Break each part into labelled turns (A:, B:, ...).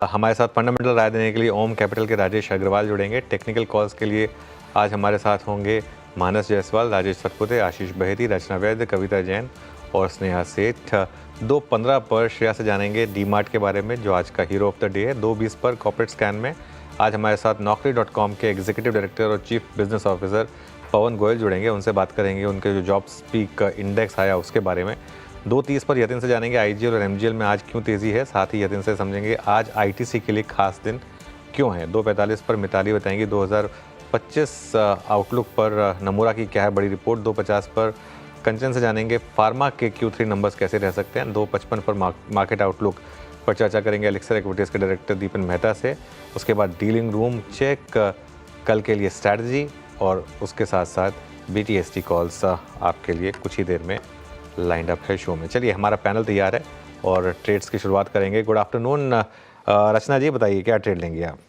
A: हमारे साथ फंडामेंटल राय देने के लिए ओम कैपिटल के राजेश अग्रवाल जुड़ेंगे। टेक्निकल कॉल्स के लिए आज हमारे साथ होंगे मानस जायसवाल, राजेश सतपुते, आशीष बहेदी, रचना वैद्य, कविता जैन और स्नेहा सेठ। 2:15 पर श्रेया से जानेंगे डीमार्ट के बारे में, जो आज का हीरो ऑफ द डे है। 2:20 पर कॉर्पोरेट स्कैन में आज हमारे साथ Naukri.com के एग्जीक्यूटिव डायरेक्टर और चीफ बिजनेस ऑफिसर पवन गोयल जुड़ेंगे। उनसे बात करेंगे उनके जो जॉब स्पीक इंडेक्स आया उसके बारे में। 2:30 पर यतिन से जानेंगे आईजीएल और एमजीएल में आज क्यों तेज़ी है। साथ ही यतिन से समझेंगे आज आईटीसी के लिए खास दिन क्यों है। 2:45 पर मिताली बताएंगी 2025 आउटलुक पर नमूरा की क्या है बड़ी रिपोर्ट। 2:50 पर कंचन से जानेंगे फार्मा के Q3 नंबर्स कैसे रह सकते हैं। 2:55 पर मार्केट आउटलुक पर चर्चा करेंगे एलिक्सर इक्विटीज़ के डायरेक्टर दीपन मेहता से। उसके बाद डीलिंग रूम चेक, कल के लिए स्ट्रैटेजी और उसके साथ साथ BTST कॉल्स आपके लिए कुछ ही देर में लाइंड अप है शो में। चलिए, हमारा पैनल तैयार है और ट्रेड्स की शुरुआत करेंगे। गुड आफ्टरनून रचना जी, बताइए क्या ट्रेड लेंगे आप?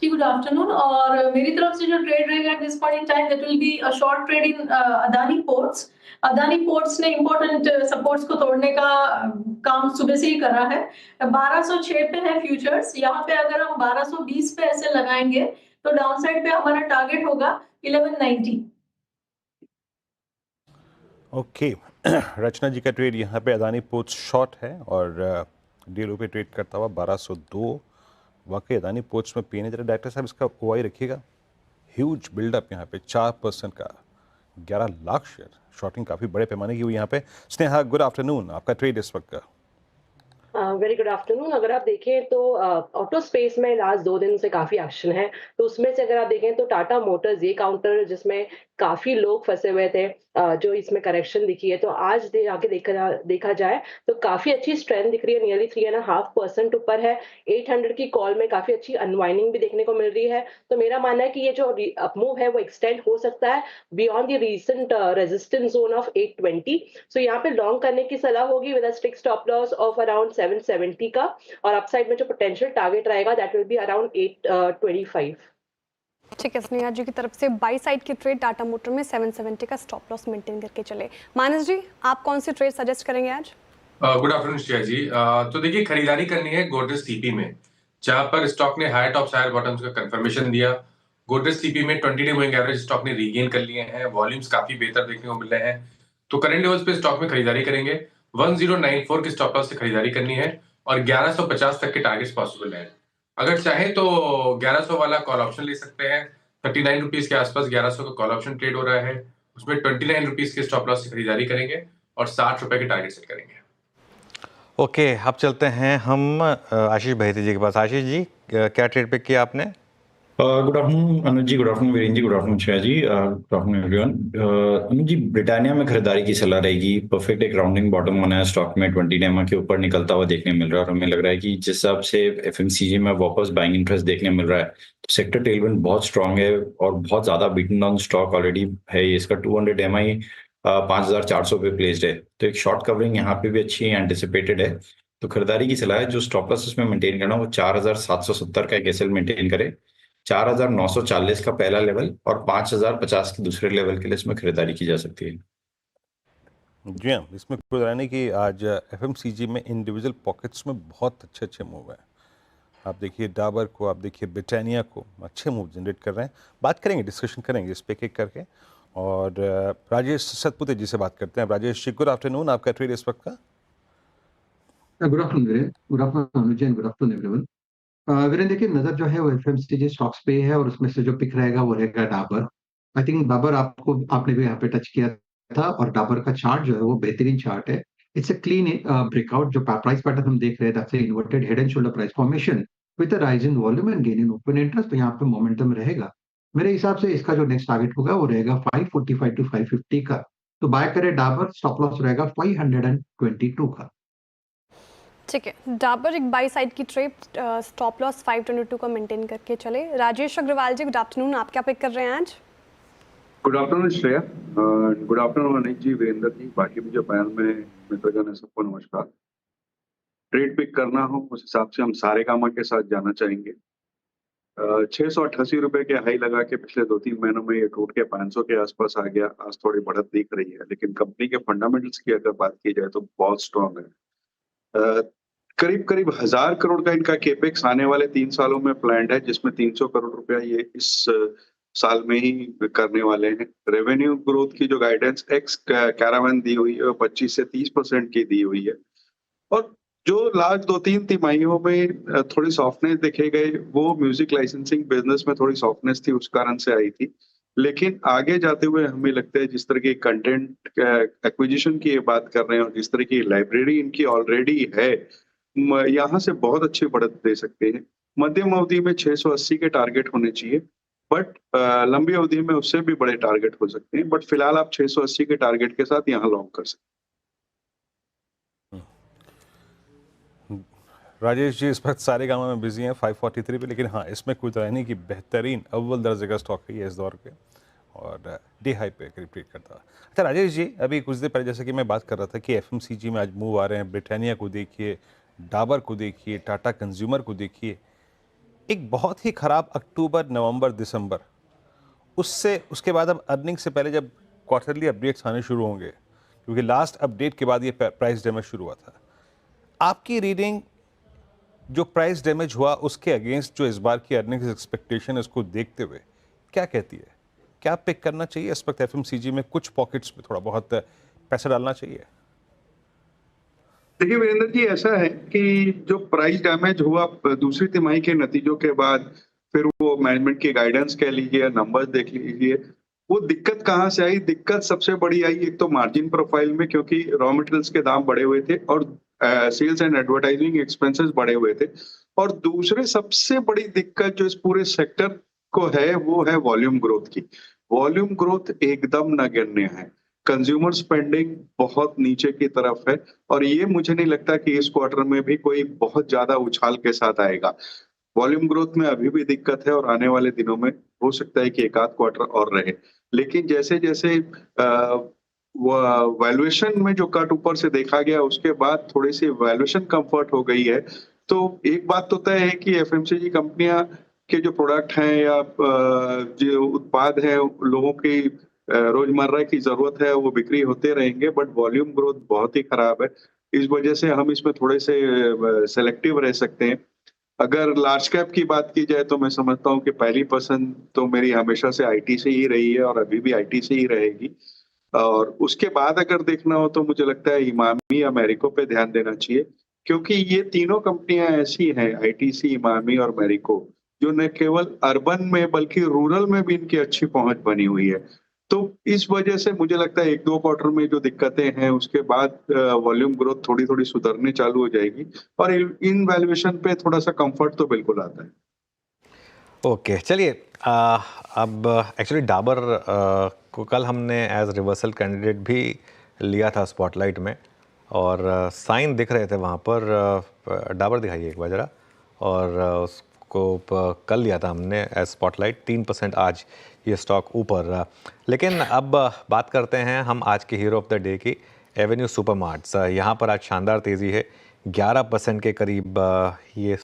B: जी गुड आफ्टरनून। और मेरी तरफ से जो ट्रेड रहेगा at this point in time that will be a short trade in Adani ports. Adani ports ने इंपॉर्टेंट सपोर्ट्स को तोड़ने का काम सुबह से ही करा है। 1206 पे है फ्यूचर्स। यहाँ पे अगर हम 1220 पे ऐसे लगाएंगे तो डाउनसाइड पे हमारा टारगेट होगा 1190।
C: ओके रचना जी का ट्रेड यहाँ पे अदानी पोर्ट्स शॉर्ट है और डीएलओ पे ट्रेड करता हुआ 1202। वाकई अदानी पोर्ट्स में पीने जरा डायरेक्टर साहब इसका ओआई रखिएगा। ह्यूज बिल्डअप यहाँ पे 4% का 11 लाख शेयर शॉर्टिंग काफ़ी बड़े पैमाने की हुई यहाँ पे। स्नेहा, गुड आफ्टरनून, आपका ट्रेड इस वक्त का?
D: Very good afternoon. अगर आप देखें तो ऑटो स्पेस में लास्ट 2 दिन से काफी एक्शन है। तो उसमें से अगर आप देखें तो टाटा मोटर्स ये काउंटर जिसमें काफी लोग फंसे हुए थे, जो इसमें करेक्शन दिखी है, तो आज आगे देखा जाए तो काफी अच्छी स्ट्रेंथ दिख रही है। नियरली 3.5% ऊपर है। 800 की कॉल में काफी अच्छी अनवाइंडिंग भी देखने को मिल रही है। तो मेरा मानना है कि ये जो अपमूव है वो एक्सटेंड हो सकता है beyond the recent resistance zone of 820। सो यहाँ पे लॉन्ग करने की सलाह होगी with a strict stop loss of around 770 का, और अपसाइड में जो पोटेंशियल टारगेट रहेगा दैट विल बी अराउंड 825।
E: ठीक है, स्नेहा जी की तरफ से बाई साइड की ट्रेड टाटा मोटर में 770 का स्टॉप लॉस मेंटेन करके चले। मानस जी, आप कौन सी ट्रेड सजेस्ट करेंगे आज?
F: गुड आफ्टरनून श्रेया जी। तो देखिए, खरीदारी करनी है गोदरेज सीपी में, जहां पर स्टॉक ने हायर टॉप्स हायर बॉटम्स का कंफर्मेशन दिया। गोदरेज सीपी में 20 डे मूविंग एवरेज स्टॉक ने रीगेन कर लिए हैं। वॉल्यूम्स काफी बेहतर देखने को मिल रहे हैं। तो करंट लेवल्स पे स्टॉक में खरीदारी करेंगे। 1094 के स्टॉप लॉस से खरीदारी करनी है और 1150 तक के टारगेट्स पॉसिबल है। अगर चाहे तो 1100 वाला कॉल ऑप्शन ले सकते हैं। 39 रुपीज के आसपास 1100 का कॉल ऑप्शन ट्रेड हो रहा है। उसमें 29 रुपीज के स्टॉप लॉस से खरीदारी करेंगे और 60 रुपए के टारगेट सेट करेंगे।
A: ओके, अब चलते हैं हम आशीष बहेती जी के पास। आशीष जी, क्या ट्रेड पिक किया आपने?
G: गुड आफ्टरनून अनुज जी, good afternoon Virendra ji, good afternoon Shreya जी, गुड आफ्टरनून एवरीवन। अनुज जी, ब्रिटानिया में खरीदारी की सलाह रहेगी। परफेक्ट एक राउंडिंग बॉटम बना है स्टॉक में, 20 डेमा के ऊपर निकलता हुआ देखने मिल रहा है और हमें लग रहा है कि जिस हिसाब से एफएमसीजी में वापस बाइंग इंटरेस्ट देखने मिल रहा है तो सेक्टर टेलविंड बहुत स्ट्रांग है और बहुत ज्यादा बीटन डाउन स्टॉक ऑलरेडी है। इसका 200 एमआई 5400 पे प्लेस्ड है, तो एक शॉर्ट कवरिंग यहाँ पे भी अच्छी एंटिसिपेटेड है। तो खरीदारी की सलाह है। जो स्टॉप लॉस इसमें मेंटेन करना वो 4770 का एक एसएल मेंटेन करे, 4940 का पहला लेवल और 5050 के दूसरे लेवल के लिए इसमें खरीदारी की जा सकती है।
C: जी हाँ, इसमें कोई राय नहीं कि आज एफएमसीजी में इंडिविजुअल पॉकेट्स में बहुत अच्छे अच्छे मूव हैं। आप देखिए डाबर को, आप देखिए ब्रिटानिया को, अच्छे मूव जनरेट कर रहे हैं। बात करेंगे, डिस्कशन करेंगे इस पे एक करके। और राजेश सतपुते जी से बात करते हैं। राजेश जी, गुड आफ्टरनून, आपका ट्रेड इस वक्त का?
H: Good afternoon, good afternoon Anuj and good afternoon everyone. Virendra, देखिए नजर जो है वो एफएमसीजी स्टॉक्स पे है और उसमें से जो पिक रहेगा वो रहेगा डाबर। आई थिंक डाबर आपने भी यहाँ पे टच किया था और डाबर का चार्ट जो है वो बेहतरीन चार्ट है। It's a clean breakout. जो प्राइस पैटर्न हम देख रहे हैं that's inverted head and shoulder price formation with a rise in volume and gain in open interest. तो यहाँ पे मोमेंटम रहेगा। मेरे हिसाब से इसका जो नेक्स्ट टारगेट होगा वो रहेगा 545 टू 550 का। तो बाय करे डाबर, स्टॉप लॉस रहेगा 522 का।
E: ठीक है, डाबर एक बाई साइड की ट्रेड, स्टॉप लॉस 522 का मेंटेन करके चले। राजेश अग्रवाल जी, गुड आफ्टरनून, आप क्या पिक कर रहे हैं आज?
I: Good afternoon Shreya, good afternoon Anil ji, Virendra ji, बाकी भी जो पैनल में मित्रगण है सबको नमस्कार। ट्रेड पिक करना हो उस हिसाब से हम सारेगामा के साथ जाना चाहेंगे। 688 रुपए के हाई लगा के पिछले 2-3 महीनों में ये टूट के 500 के आसपास आ गया। आज थोड़ी बढ़त दिख रही है, लेकिन कंपनी के फंडामेंटल्स की अगर बात की जाए तो बहुत स्ट्रांग है। करीब करीब 1000 करोड़ का इनका केपेक्स आने वाले 3 सालों में प्लान्ड है, जिसमें 300 करोड़ रुपया ये इस साल में ही करने वाले हैं। रेवेन्यू ग्रोथ की जो गाइडेंस एक्स कैरावन दी हुई है वो 25 से 30% की दी हुई है। और जो लास्ट 2-3 तिमाहियों में थोड़ी सॉफ्टनेस देखे गए, वो म्यूजिक लाइसेंसिंग बिजनेस में थोड़ी सॉफ्टनेस थी, उस कारण से आई थी। लेकिन आगे जाते हुए हमें लगता है जिस तरह की कंटेंट एक्विजिशन की ये बात कर रहे हैं और जिस तरह की लाइब्रेरी इनकी ऑलरेडी है, यहाँ से बहुत अच्छी बढ़त दे सकते हैं। मध्यम अवधि में 680 के टारगेट होने चाहिए, बट लंबी अवधि में उससे भी बड़े टारगेट हो सकते हैं। बट फिलहाल आप 680 के टारगेट के साथ यहाँ लॉन्ग कर सकते हैं।
C: राजेश जी इस वक्त सारे गाँव में बिजी हैं 543 पे, लेकिन हाँ इसमें कोई तरह नहीं कि बेहतरीन अव्वल दर्जे का स्टॉक है ये इस दौर के और डी हाई पे करीब ट्रेड करता है। अच्छा राजेश जी, अभी कुछ देर पहले जैसे कि मैं बात कर रहा था कि एफएमसीजी में आज मूव आ रहे हैं, ब्रिटानिया को देखिए, डाबर को देखिए, टाटा कंज्यूमर को देखिए, एक बहुत ही ख़राब अक्टूबर, नवंबर, दिसंबर, उसके बाद अब अर्निंग से पहले जब क्वार्टरली अपडेट्स आने शुरू होंगे, क्योंकि लास्ट अपडेट के बाद ये प्राइस डैमेज शुरू हुआ था, आपकी रीडिंग जो प्राइस डैमेज हुआ उसके अगेंस्ट जो इस बार की अर्निंग्स एक्सपेक्टेशन है उसको देखते हुए क्या कहती है? क्या पिक करना चाहिए इस वक्त एफएमसीजी में? कुछ पॉकेट्स में थोड़ा बहुत पैसा डालना चाहिए?
I: देखिए वीरेंद्र जी, ऐसा है कि जो प्राइस डैमेज हुआ दूसरी तिमाही के नतीजों के बाद, फिर वो मैनेजमेंट की गाइडेंस कह लीजिए, नंबर्स देख लीजिए, वो दिक्कत कहाँ से आई? दिक्कत सबसे बड़ी आई एक तो मार्जिन प्रोफाइल में, क्योंकि रॉ मटेरियल्स के दाम बढ़े हुए थे और सेल्स एंड एडवर्टाइजिंग एक्सपेंसेस बढ़े हुए थे। और दूसरे सबसे बड़ी दिक्कत जो इस पूरे सेक्टर को है वो है वॉल्यूम ग्रोथ की। वॉल्यूम ग्रोथ एकदम नगण्य है, कंज्यूमर स्पेंडिंग बहुत नीचे की तरफ है और ये मुझे नहीं लगता कि इस क्वार्टर में भी कोई बहुत ज्यादा उछाल के साथ आएगा। वॉल्यूम ग्रोथ में अभी भी दिक्कत है और आने वाले दिनों में हो सकता है कि एक आध क्वार्टर और रहे। लेकिन जैसे जैसे वैल्यूएशन में जो कट ऊपर से देखा गया उसके बाद थोड़ी सी वैल्यूएशन कंफर्ट हो गई है। तो एक बात तो तय है कि एफएमसीजी कंपनियां के जो प्रोडक्ट हैं या जो उत्पाद है लोगों की रोजमर्रा की जरूरत है वो बिक्री होते रहेंगे, बट वॉल्यूम ग्रोथ बहुत ही खराब है। इस वजह से हम इसमें थोड़े से सेलेक्टिव रह सकते हैं। अगर लार्ज कैप की बात की जाए तो मैं समझता हूँ कि पहली पसंद तो मेरी हमेशा से आईटी से ही रही है और अभी भी आईटी से ही रहेगी। और उसके बाद अगर देखना हो तो मुझे लगता है इमामी या मैरिको पे ध्यान देना चाहिए, क्योंकि ये तीनों कंपनियां ऐसी हैं, आईटीसी, इमामी और मैरिको, जो न केवल अर्बन में बल्कि रूरल में भी इनकी अच्छी पहुंच बनी हुई है। तो इस वजह से मुझे लगता है 1-2 क्वार्टर में जो दिक्कतें हैं उसके बाद वॉल्यूम ग्रोथ थोड़ी थोड़ी सुधरने चालू हो जाएगी और इन वैल्यूएशन पे थोड़ा सा कंफर्ट तो बिल्कुल आता है।
A: ओके, चलिए अब एक्चुअली डाबर को कल हमने एज रिवर्सल कैंडिडेट भी लिया था स्पॉटलाइट में और साइन दिख रहे थे वहाँ पर। डाबर दिखाइए एक बार ज़रा। और उसको कल लिया था हमने एज स्पॉटलाइट, 3% आज ये स्टॉक ऊपर। लेकिन अब बात करते हैं हम आज के हीरो ऑफ द डे की, एवेन्यू सुपरमार्ट्स। यहाँ पर आज शानदार तेज़ी है, 11% के करीब ये